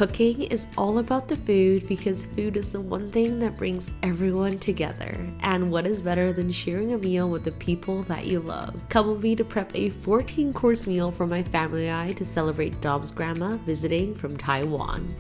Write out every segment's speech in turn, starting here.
Cooking is all about the food because food is the one thing that brings everyone together. And what is better than sharing a meal with the people that you love? Come with me to prep a 14-course meal for my family and I to celebrate Dom's grandma visiting from Taiwan.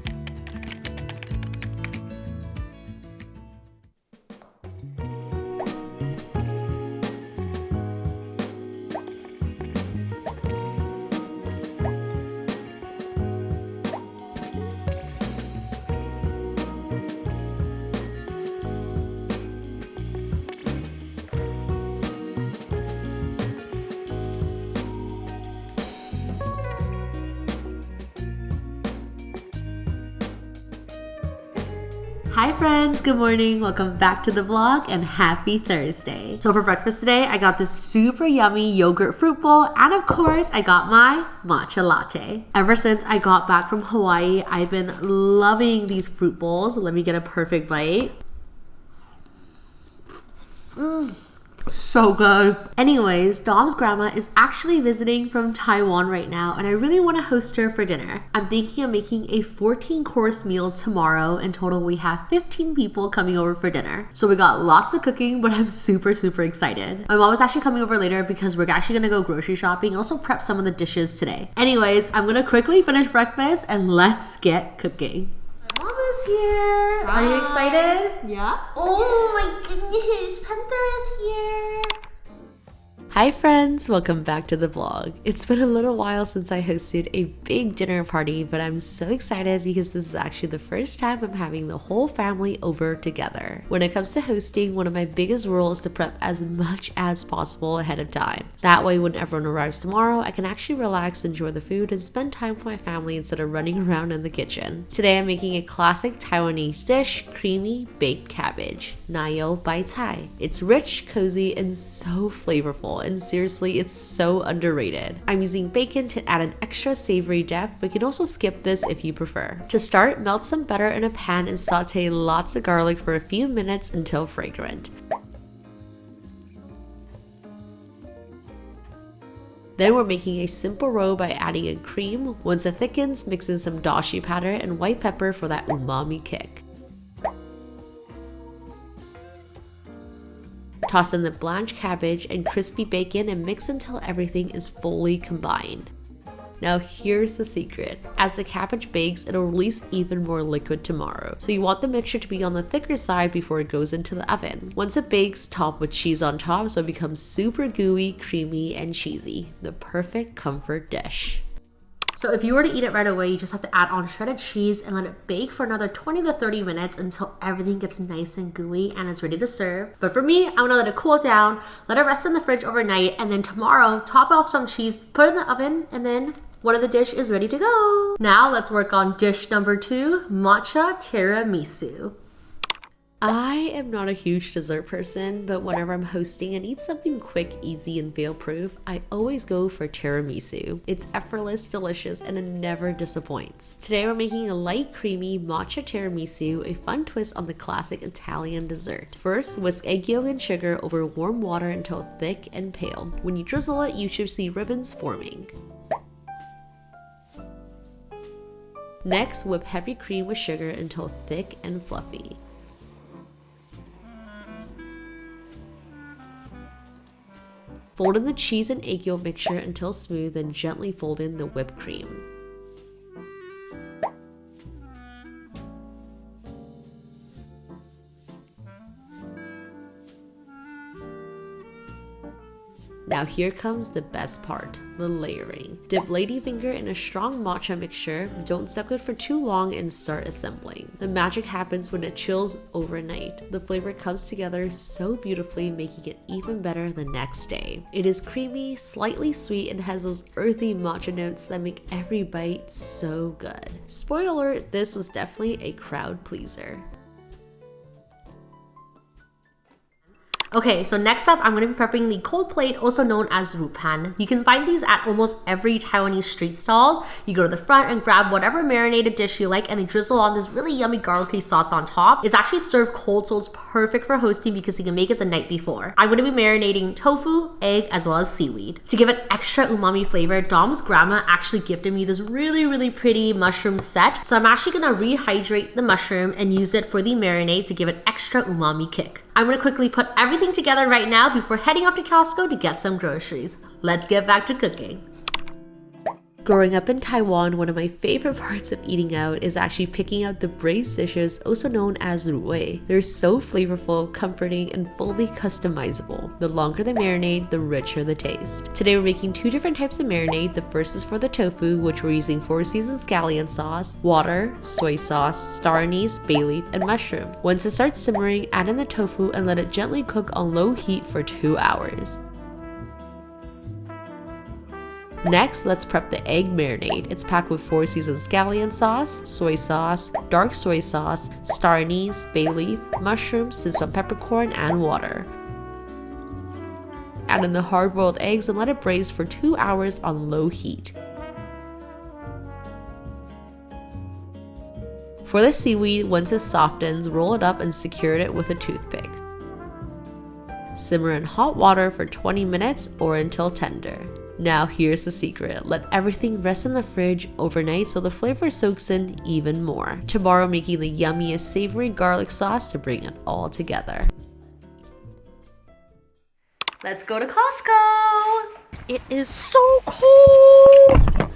Hi friends, good morning, welcome back to the vlog and happy Thursday. So for breakfast today, I got this super yummy yogurt fruit bowl and of course I got my matcha latte. Ever since I got back from Hawaii, I've been loving these fruit bowls. Let me get a perfect bite. So good. Anyways, Dom's grandma is actually visiting from Taiwan right now and I really want to host her for dinner. I'm thinking of making a 14-course meal tomorrow. In total, we have 15 people coming over for dinner. So we got lots of cooking, but I'm super excited. My mom is actually coming over later because we're actually going to go grocery shopping and also prep some of the dishes today. Anyways, I'm going to quickly finish breakfast and let's get cooking. Mom is here. Hi. Are you excited? Yeah. Oh my goodness, Panther is here. Hi friends, welcome back to the vlog. It's been a little while since I hosted a big dinner party, but I'm so excited because this is actually the first time I'm having the whole family over together. When it comes to hosting, one of my biggest rules is to prep as much as possible ahead of time. That way when everyone arrives tomorrow, I can actually relax, enjoy the food, and spend time with my family instead of running around in the kitchen. Today I'm making a classic Taiwanese dish, creamy baked cabbage, nayo bai cai. It's rich, cozy, and so flavorful. And seriously, it's so underrated. I'm using bacon to add an extra savory depth, but you can also skip this if you prefer. To start, melt some butter in a pan and saute lots of garlic for a few minutes until fragrant. Then we're making a simple roe by adding in cream. Once it thickens, mix in some dashi powder and white pepper for that umami kick. Toss in the blanched cabbage and crispy bacon and mix until everything is fully combined. Now here's the secret. As the cabbage bakes, it'll release even more liquid tomorrow. So you want the mixture to be on the thicker side before it goes into the oven. Once it bakes, top with cheese on top so it becomes super gooey, creamy, and cheesy. The perfect comfort dish. So if you were to eat it right away, you just have to add on shredded cheese and let it bake for another 20 to 30 minutes until everything gets nice and gooey and it's ready to serve. But for me, I'm gonna let it cool down, let it rest in the fridge overnight, and then tomorrow, top off some cheese, put it in the oven, and then one of the dish is ready to go. Now let's work on dish number 2, matcha tiramisu. I am not a huge dessert person, but whenever I'm hosting and need something quick, easy, and fail-proof, I always go for tiramisu. It's effortless, delicious, and it never disappoints. Today we're making a light, creamy matcha tiramisu, a fun twist on the classic Italian dessert. First, whisk egg yolk and sugar over warm water until thick and pale. When you drizzle it, you should see ribbons forming. Next, whip heavy cream with sugar until thick and fluffy. Fold in the cheese and egg yolk mixture until smooth and gently fold in the whipped cream. Now here comes the best part, the layering. Dip ladyfinger in a strong matcha mixture, don't soak it for too long and start assembling. The magic happens when it chills overnight. The flavor comes together so beautifully, making it even better the next day. It is creamy, slightly sweet, and has those earthy matcha notes that make every bite so good. Spoiler alert, this was definitely a crowd pleaser. Okay, so next up, I'm going to be prepping the cold plate, also known as rupan. You can find these at almost every Taiwanese street stalls. You go to the front and grab whatever marinated dish you like and they drizzle on this really yummy garlicky sauce on top. It's actually served cold, so it's perfect for hosting because you can make it the night before. I'm going to be marinating tofu, egg, as well as seaweed. To give it extra umami flavor, Dom's grandma actually gifted me this really pretty mushroom set. So I'm actually going to rehydrate the mushroom and use it for the marinade to give it extra umami kick. I'm going to quickly put everything together right now before heading off to Costco to get some groceries. Let's get back to cooking. Growing up in Taiwan, one of my favorite parts of eating out is actually picking out the braised dishes, also known as ruwei. They're so flavorful, comforting, and fully customizable. The longer the marinade, the richer the taste. Today we're making 2 different types of marinade. The first is for the tofu, which we're using 4 seasoned scallion sauce, water, soy sauce, star anise, bay leaf, and mushroom. Once it starts simmering, add in the tofu and let it gently cook on low heat for 2 hours. Next, let's prep the egg marinade. It's packed with 4 seasoned scallion sauce, soy sauce, dark soy sauce, star anise, bay leaf, mushroom, Sichuan peppercorn, and water. Add in the hard-boiled eggs and let it braise for 2 hours on low heat. For the seaweed, once it softens, roll it up and secure it with a toothpick. Simmer in hot water for 20 minutes or until tender. Now here's the secret. Let everything rest in the fridge overnight so the flavor soaks in even more. Tomorrow making the yummiest savory garlic sauce to bring it all together. Let's go to Costco! It is so cold!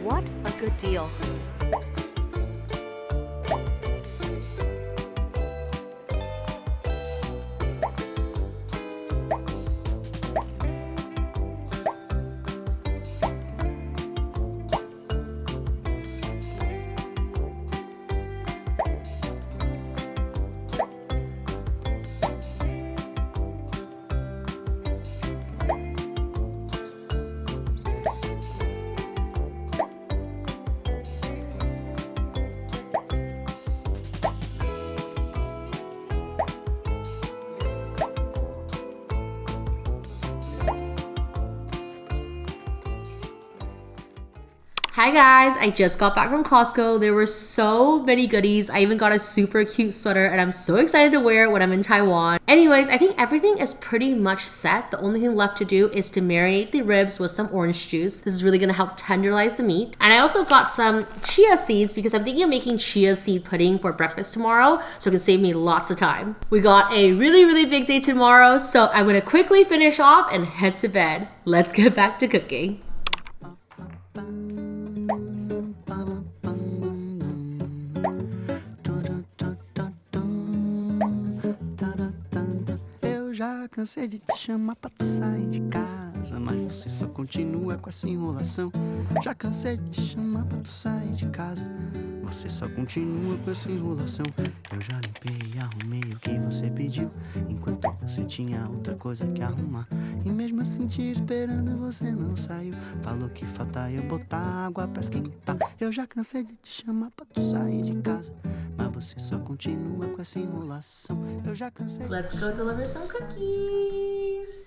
What a good deal. Hi guys, I just got back from Costco. There were so many goodies. I even got a super cute sweater and I'm so excited to wear it when I'm in Taiwan. Anyways, I think everything is pretty much set. The only thing left to do is to marinate the ribs with some orange juice. This is really gonna help tenderize the meat. And I also got some chia seeds because I'm thinking of making chia seed pudding for breakfast tomorrow, so it can save me lots of time. We got a really big day tomorrow, so I'm gonna quickly finish off and head to bed. Let's get back to cooking. Cansei de te chamar pra tu sair de casa, mas você só continua com essa enrolação. Já cansei de te chamar pra tu sair de casa, você só continua com essa enrolação. Eu já limpei e arrumei o que você pediu, enquanto você tinha outra coisa que arrumar. E mesmo assim te esperando você não saiu. Falou que falta eu botar água pra esquentar. Eu já cansei de te chamar pra tu sair de casa, mas você só continua com essa enrolação. Eu já cansei. Let's go deliver some cookies.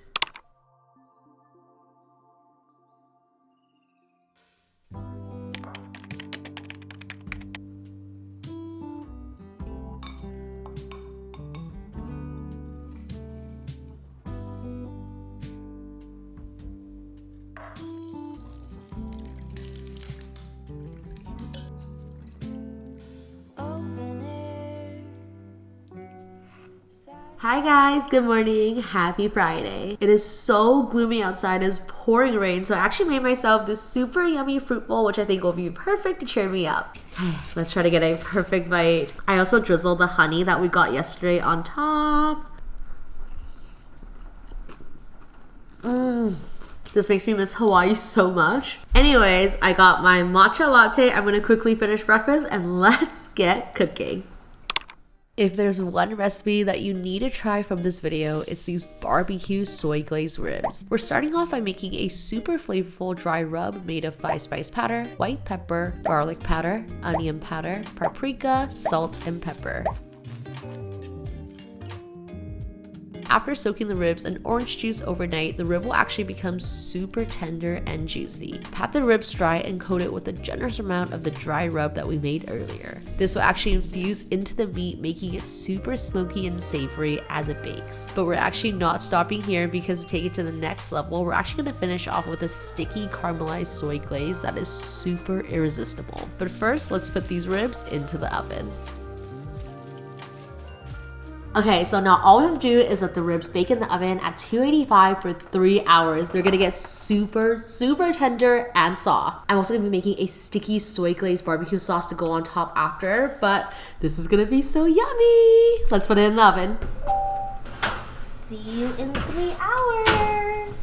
Hi guys, good morning, happy Friday. It is so gloomy outside, it's pouring rain, so I actually made myself this super yummy fruit bowl, which I think will be perfect to cheer me up. Let's try to get a perfect bite. I also drizzled the honey that we got yesterday on top. This makes me miss Hawaii so much. Anyways, I got my matcha latte. I'm gonna quickly finish breakfast and let's get cooking. If there's one recipe that you need to try from this video, it's these barbecue soy glazed ribs. We're starting off by making a super flavorful dry rub made of 5 spice powder, white pepper, garlic powder, onion powder, paprika, salt, and pepper. After soaking the ribs in orange juice overnight, the rib will actually become super tender and juicy. Pat the ribs dry and coat it with a generous amount of the dry rub that we made earlier. This will actually infuse into the meat, making it super smoky and savory as it bakes. But we're actually not stopping here, because to take it to the next level, we're actually going to finish off with a sticky caramelized soy glaze that is super irresistible. But first, let's put these ribs into the oven. Okay, so now all we have to do is let the ribs bake in the oven at 285 for 3 hours. They're gonna get super tender and soft. I'm also gonna be making a sticky soy glazed barbecue sauce to go on top after, but this is gonna be so yummy. Let's put it in the oven. See you in 3 hours.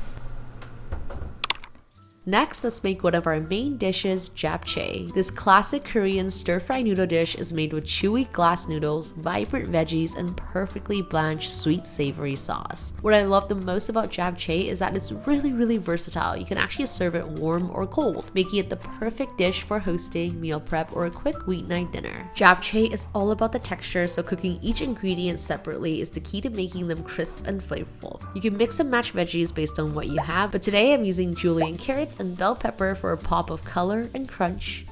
Next, let's make one of our main dishes, japchae. This classic Korean stir-fry noodle dish is made with chewy glass noodles, vibrant veggies, and perfectly blanched sweet savory sauce. What I love the most about japchae is that it's really versatile. You can actually serve it warm or cold, making it the perfect dish for hosting, meal prep, or a quick weeknight dinner. Japchae is all about the texture, so cooking each ingredient separately is the key to making them crisp and flavorful. You can mix and match veggies based on what you have, but today I'm using julienne carrots and bell pepper for a pop of color and crunch.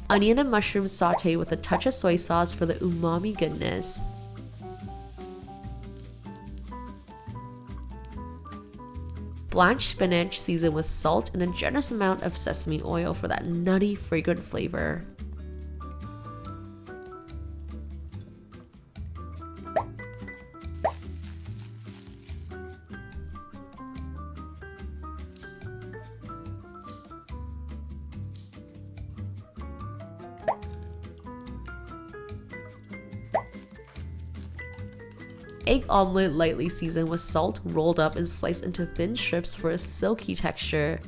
Onion and mushrooms sauté with a touch of soy sauce for the umami goodness. Blanched spinach seasoned with salt and a generous amount of sesame oil for that nutty, fragrant flavor. Egg omelet lightly seasoned with salt, rolled up and sliced into thin strips for a silky texture.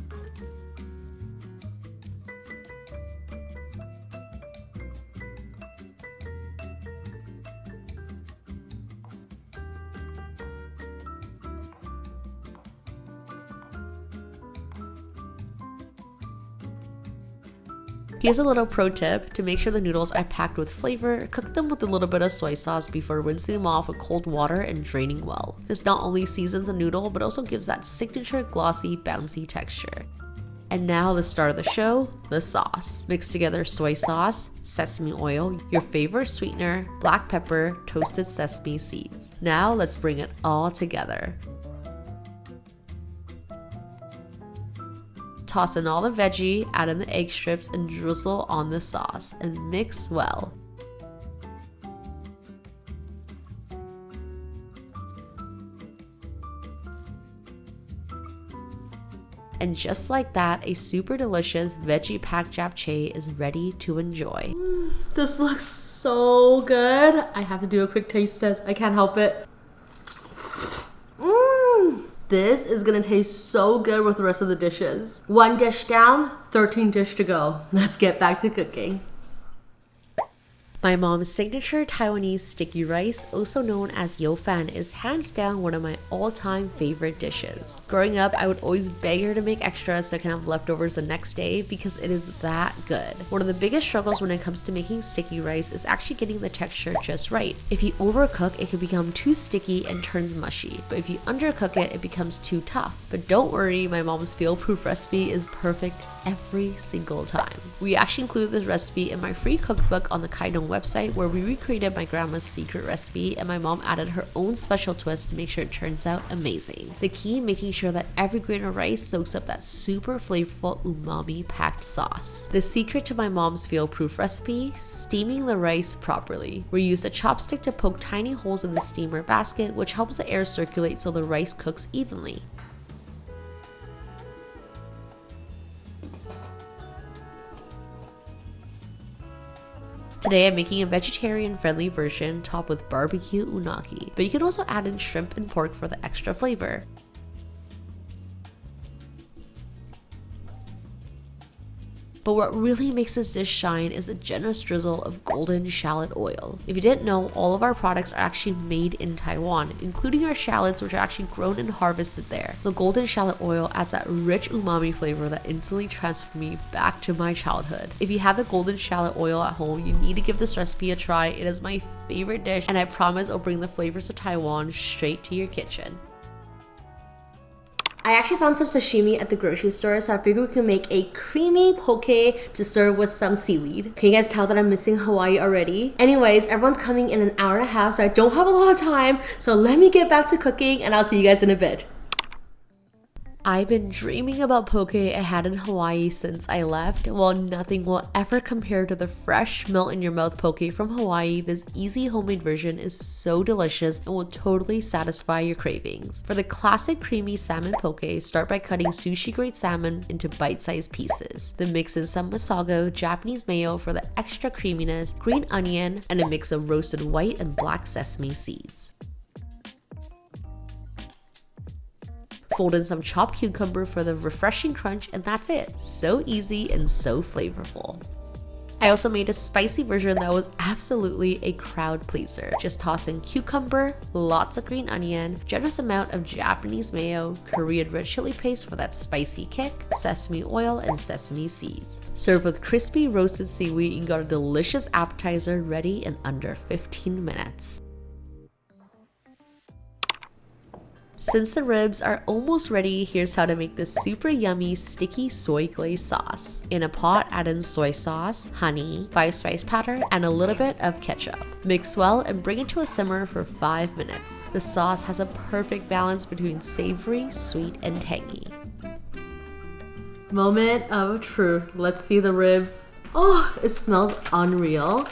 Here's a little pro tip: to make sure the noodles are packed with flavor, cook them with a little bit of soy sauce before rinsing them off with cold water and draining well. This not only seasons the noodle, but also gives that signature glossy, bouncy texture. And now the star of the show, the sauce. Mix together soy sauce, sesame oil, your favorite sweetener, black pepper, toasted sesame seeds. Now let's bring it all together. Toss in all the veggie, add in the egg strips, and drizzle on the sauce, and mix well. And just like that, a super delicious veggie-packed japchae is ready to enjoy. This looks so good. I have to do a quick taste test. I can't help it. This is gonna taste so good with the rest of the dishes. 1 dish down, 13 dish to go. Let's get back to cooking. My mom's signature Taiwanese sticky rice, also known as yo fan, is hands down one of my all-time favorite dishes. Growing up, I would always beg her to make extras so I can have leftovers the next day because it is that good. One of the biggest struggles when it comes to making sticky rice is actually getting the texture just right. If you overcook, it can become too sticky and turns mushy, but if you undercook it, it becomes too tough. But don't worry, my mom's fail-proof recipe is perfect every single time. We actually include this recipe in my free cookbook on the Kaidong website, where we recreated my grandma's secret recipe and my mom added her own special twist to make sure it turns out amazing. The key, making sure that every grain of rice soaks up that super flavorful umami packed sauce. The secret to my mom's fail-proof recipe: steaming the rice properly. We use a chopstick to poke tiny holes in the steamer basket, which helps the air circulate so the rice cooks evenly. Today I'm making a vegetarian-friendly version topped with barbecue unagi, but you can also add in shrimp and pork for the extra flavor. But what really makes this dish shine is the generous drizzle of golden shallot oil. If you didn't know, all of our products are actually made in Taiwan, including our shallots, which are actually grown and harvested there. The golden shallot oil adds that rich umami flavor that instantly transfers me back to my childhood. If you have the golden shallot oil at home, you need to give this recipe a try. It is my favorite dish, and I promise I'll bring the flavors of Taiwan straight to your kitchen. I actually found some sashimi at the grocery store, so I figured we could make a creamy poke to serve with some seaweed. Can you guys tell that I'm missing Hawaii already? Anyways, everyone's coming in an hour and a half, so I don't have a lot of time, so let me get back to cooking and I'll see you guys in a bit. I've been dreaming about poke I had in Hawaii since I left. While nothing will ever compare to the fresh melt-in-your-mouth poke from Hawaii, this easy homemade version is so delicious and will totally satisfy your cravings. For the classic creamy salmon poke, start by cutting sushi-grade salmon into bite-sized pieces. Then mix in some masago, Japanese mayo for the extra creaminess, green onion, and a mix of roasted white and black sesame seeds. Fold in some chopped cucumber for the refreshing crunch, and that's it. So easy and so flavorful. I also made a spicy version that was absolutely a crowd pleaser. Just toss in cucumber, lots of green onion, generous amount of Japanese mayo, Korean red chili paste for that spicy kick, sesame oil, and sesame seeds. Serve with crispy roasted seaweed and got a delicious appetizer ready in under 15 minutes. Since the ribs are almost ready, here's how to make this super yummy sticky soy glaze sauce. In a pot, add in soy sauce, honey, 5 spice powder, and a little bit of ketchup. Mix well and bring it to a simmer for 5 minutes. The sauce has a perfect balance between savory, sweet, and tangy. Moment of truth. Let's see the ribs. Oh, it smells unreal.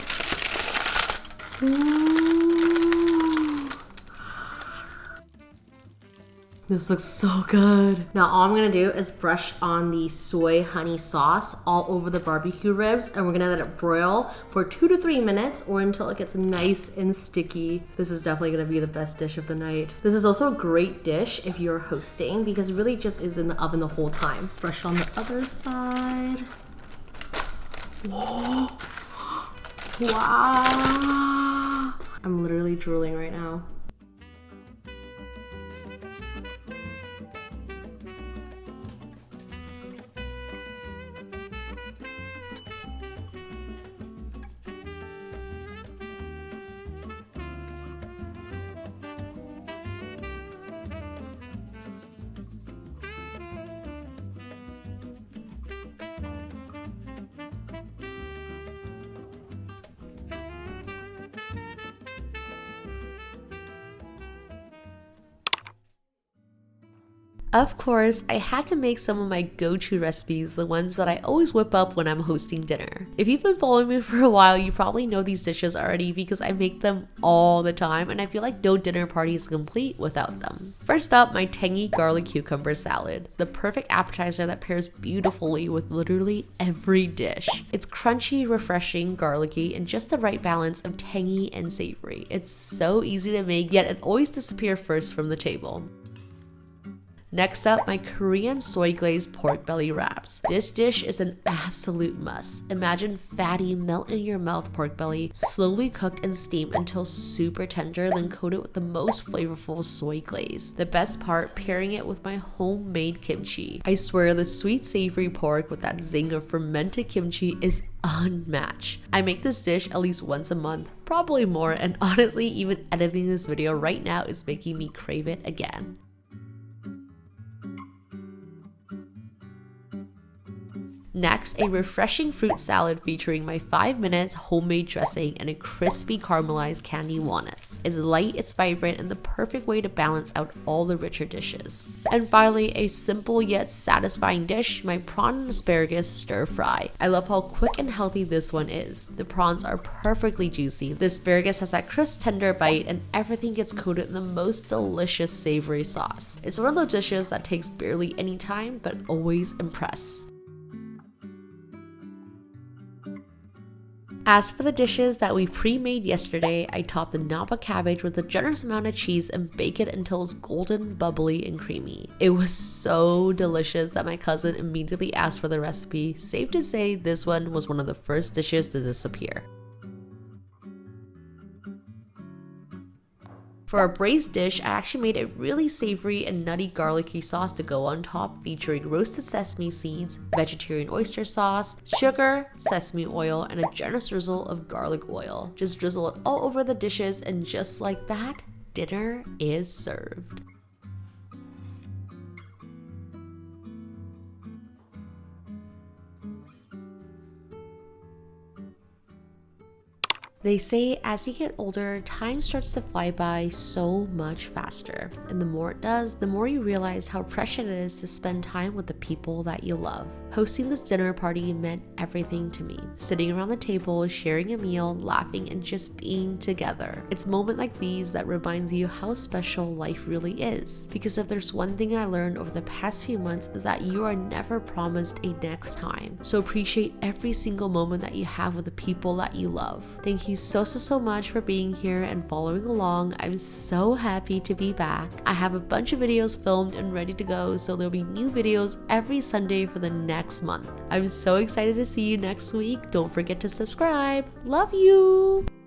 This looks so good. Now all I'm gonna do is brush on the soy honey sauce all over the barbecue ribs, and we're gonna let it broil for 2 to 3 minutes or until it gets nice and sticky. This is definitely gonna be the best dish of the night. This is also a great dish if you're hosting because it really just is in the oven the whole time. Brush on the other side. Whoa. Wow. I'm literally drooling right now. Of course, I had to make some of my go-to recipes, the ones that I always whip up when I'm hosting dinner. If you've been following me for a while, you probably know these dishes already because I make them all the time and I feel like no dinner party is complete without them. First up, my tangy garlic cucumber salad, the perfect appetizer that pairs beautifully with literally every dish. It's crunchy, refreshing, garlicky, and just the right balance of tangy and savory. It's so easy to make, yet it always disappears first from the table. Next up, my Korean soy glazed pork belly wraps. This dish is an absolute must. Imagine fatty, melt-in-your-mouth pork belly, slowly cooked and steamed until super tender, then coated with the most flavorful soy glaze. The best part, pairing it with my homemade kimchi. I swear the sweet savory pork with that zing of fermented kimchi is unmatched. I make this dish at least once a month, probably more, and honestly, even editing this video right now is making me crave it again. Next, a refreshing fruit salad featuring my 5 minutes homemade dressing and a crispy caramelized candy walnuts. It's light, it's vibrant, and the perfect way to balance out all the richer dishes. And finally, a simple yet satisfying dish, my prawn and asparagus stir fry. I love how quick and healthy this one is. The prawns are perfectly juicy, the asparagus has that crisp tender bite, and everything gets coated in the most delicious savory sauce. It's one of those dishes that takes barely any time, but always impress. As for the dishes that we pre-made yesterday, I topped the napa cabbage with a generous amount of cheese and bake it until it's golden, bubbly, and creamy. It was so delicious that my cousin immediately asked for the recipe. Safe to say, this one was one of the first dishes to disappear. For our braised dish, I actually made a really savory and nutty garlicky sauce to go on top, featuring roasted sesame seeds, vegetarian oyster sauce, sugar, sesame oil, and a generous drizzle of garlic oil. Just drizzle it all over the dishes, and just like that, dinner is served. They say as you get older, time starts to fly by so much faster. And the more it does, the more you realize how precious it is to spend time with the people that you love. Hosting this dinner party meant everything to me. Sitting around the table, sharing a meal, laughing, and just being together. It's moments like these that reminds you how special life really is. Because if there's one thing I learned over the past few months is that you are never promised a next time. So appreciate every single moment that you have with the people that you love. Thank you so much for being here and following along. I'm so happy to be back. I have a bunch of videos filmed and ready to go, so there'll be new videos every Sunday for the next month. I'm so excited to see you next week. Don't forget to subscribe. Love you!